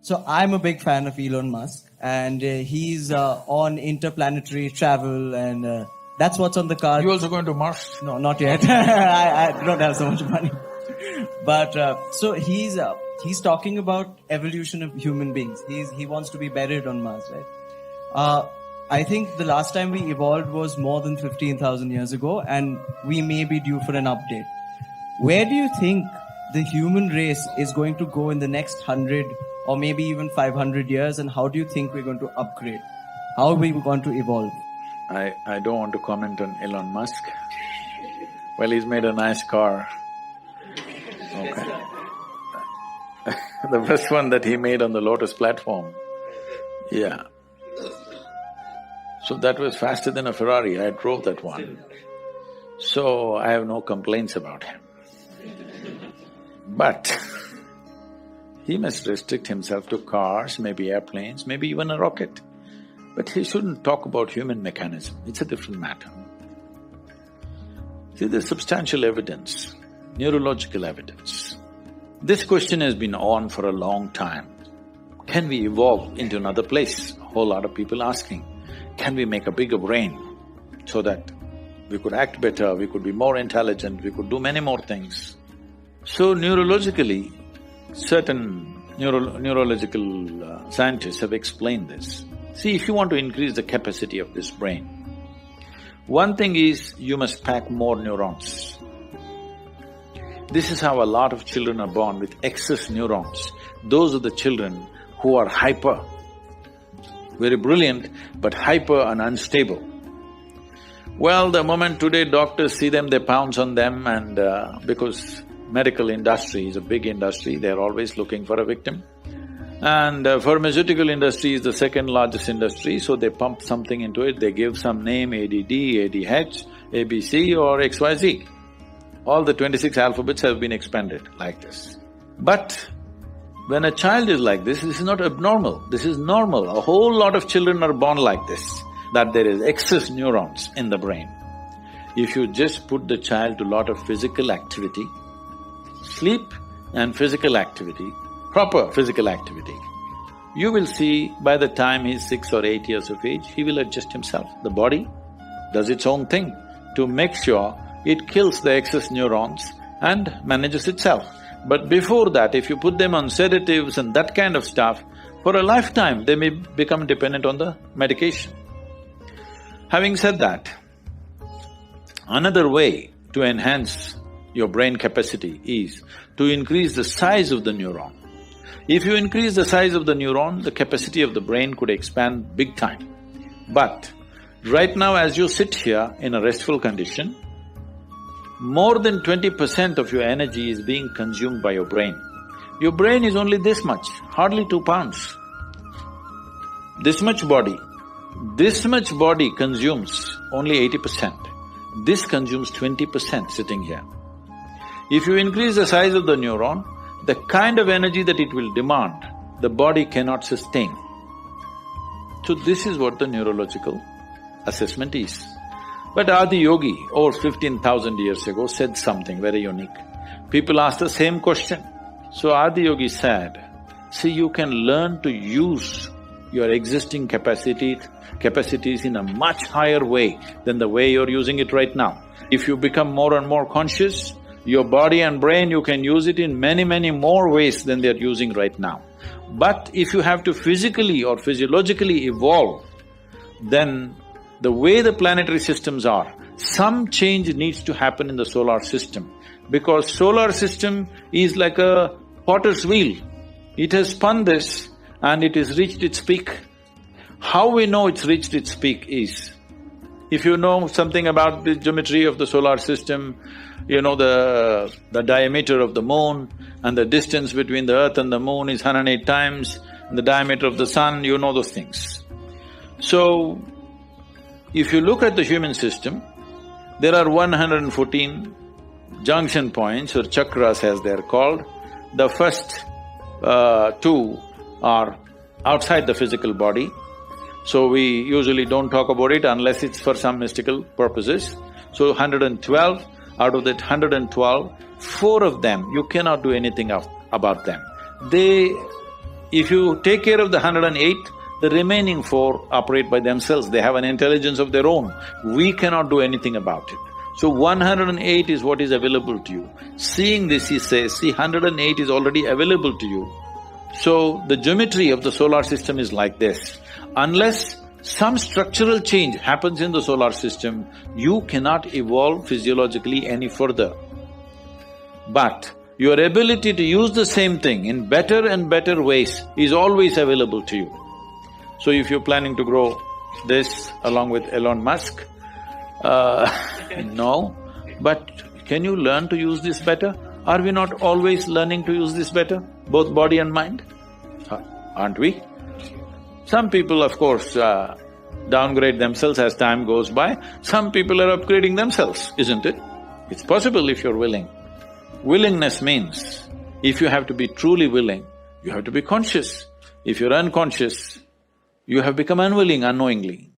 So I'm a big fan of Elon Musk, and he's on interplanetary travel, and that's what's on the card. You also going to Mars? No, not yet. I don't have so much money. But so he's talking about evolution of human beings. He wants to be buried on Mars, right? I think the last time we evolved was more than 15,000 years ago, and we may be due for an update. Where do you think the human race is going to go in the next 100 or maybe even 500 years, and how do you think we're going to upgrade? How are we going to evolve? I don't want to comment on Elon Musk. Well, he's made a nice car. Okay. The first one that he made on the Lotus platform, yeah. So that was faster than a Ferrari, I drove that one. So I have no complaints about him. But he must restrict himself to cars, maybe airplanes, maybe even a rocket. But he shouldn't talk about human mechanism, it's a different matter. See, there's substantial evidence, neurological evidence. This question has been on for a long time. Can we evolve into another place? A whole lot of people asking. Can we make a bigger brain so that we could act better, we could be more intelligent, we could do many more things? So neurologically, certain neurological scientists have explained this. See, if you want to increase the capacity of this brain, one thing is you must pack more neurons. This is how a lot of children are born with excess neurons. Those are the children who are hyper, very brilliant, but hyper and unstable. Well, the moment today doctors see them, they pounce on them, and because medical industry is a big industry, they're always looking for a victim. And pharmaceutical industry is the second largest industry, so they pump something into it, they give some name, ADD, ADH, ABC or XYZ. All the 26 alphabets have been expanded like this. But when a child is like this is not abnormal, this is normal. A whole lot of children are born like this, that there is excess neurons in the brain. If you just put the child to a lot of physical activity, sleep and physical activity, proper physical activity, you will see by the time he's 6 or 8 years of age, he will adjust himself. The body does its own thing to make sure it kills the excess neurons and manages itself. But before that, if you put them on sedatives and that kind of stuff, for a lifetime they may become dependent on the medication. Having said that, another way to enhance your brain capacity is to increase the size of the neuron. If you increase the size of the neuron, the capacity of the brain could expand big time. But right now as you sit here in a restful condition, more than 20% of your energy is being consumed by your brain. Your brain is only this much, hardly 2 pounds. This much body consumes only 80%. This consumes 20% sitting here. If you increase the size of the neuron, the kind of energy that it will demand, the body cannot sustain. So this is what the neurological assessment is. But Adi Yogi, over 15,000 years ago, said something very unique. People asked the same question. So Adi Yogi said, see, you can learn to use your existing capacities in a much higher way than the way you're using it right now. If you become more and more conscious, your body and brain, you can use it in many, many more ways than they're using right now. But if you have to physically or physiologically evolve, then the way the planetary systems are, some change needs to happen in the solar system, because solar system is like a potter's wheel. It has spun this and it has reached its peak. How we know it's reached its peak is, if you know something about the geometry of the solar system, you know the diameter of the moon and the distance between the earth and the moon is 108 times, and the diameter of the sun, you know those things. So, if you look at the human system, there are 114 junction points or chakras as they're called. The first two are outside the physical body, so we usually don't talk about it unless it's for some mystical purposes. So 112, out of that 112, 4 of them, you cannot do anything about them. They If you take care of the 108, the remaining 4 operate by themselves, they have an intelligence of their own. We cannot do anything about it. So 108 is what is available to you. Seeing this, he says, see, 108 is already available to you. So the geometry of the solar system is like this. Unless some structural change happens in the solar system, you cannot evolve physiologically any further. But your ability to use the same thing in better and better ways is always available to you. So if you're planning to grow this along with Elon Musk, no, but can you learn to use this better? Are we not always learning to use this better, both body and mind? Aren't we? Some people, of course, downgrade themselves as time goes by. Some people are upgrading themselves, isn't it? It's possible if you're willing. Willingness means, if you have to be truly willing, you have to be conscious. If you're unconscious, you have become unwilling unknowingly.